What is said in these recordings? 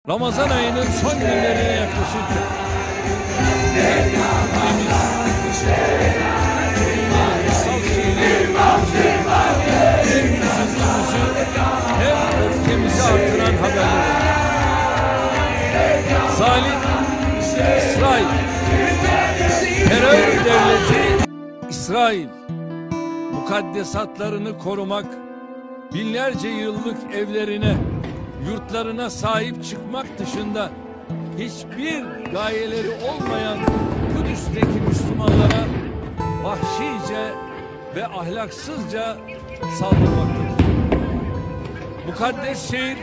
Ramazan ayının son günlerine yaklaşırken hem üzüntümüzü hem öfkemizi artıran haberler. Zalim İsrail, terör devleti İsrail, mukaddesatlarını korumak, binlerce yıllık evlerine, yurtlarına sahip çıkmak dışında hiçbir gayeleri olmayan Kudüs'teki Müslümanlara vahşice ve ahlaksızca saldırmaktadır. Mukaddes şehir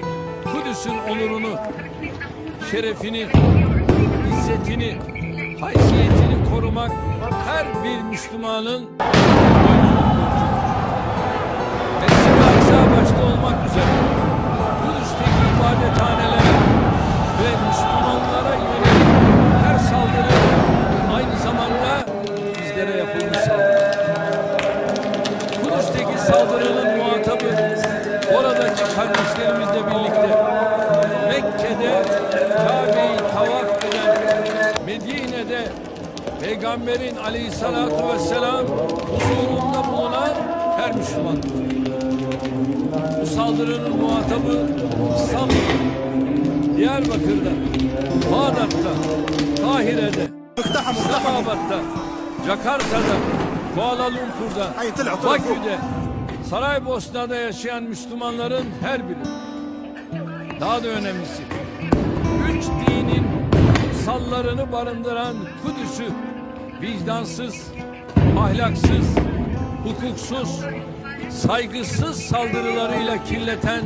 Kudüs'ün onurunu, şerefini, izzetini, haysiyetini korumak her bir Müslümanın boynunun borcudur. Mescid-i Aksa başta olmak üzere Kudüs'teki ibadethanelere ve Müslümanlara yönelik her saldırı aynı zamanda bizlere yapılmış saldırı. Kudüs'teki saldırının muhatabı oradaki kardeşlerimizle birlikte Mekke'de Kabe'yi tavaf eden, Medine'de Peygamberin aleyhissalatu vesselam huzurunda bulunan her Müslümandır. Bu saldırının muhatabı İstanbul'da, Diyarbakır'da, Bağdat'ta, Kahire'de, İslamabad'da, Jakarta'da, Kuala Lumpur'da, Bakü'de, Saraybosna'da yaşayan Müslümanların her biri. Daha da önemlisi, 3 dinin kutsallarını barındıran Kudüs'ü vicdansız, ahlaksız, hukuksuz, saygısız saldırılarıyla kirleten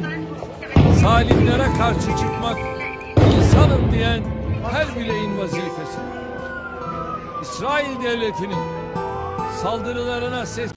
zalimlere karşı çıkmak insanım diyen her bireyin vazifesi. İsrail devletinin saldırılarına ses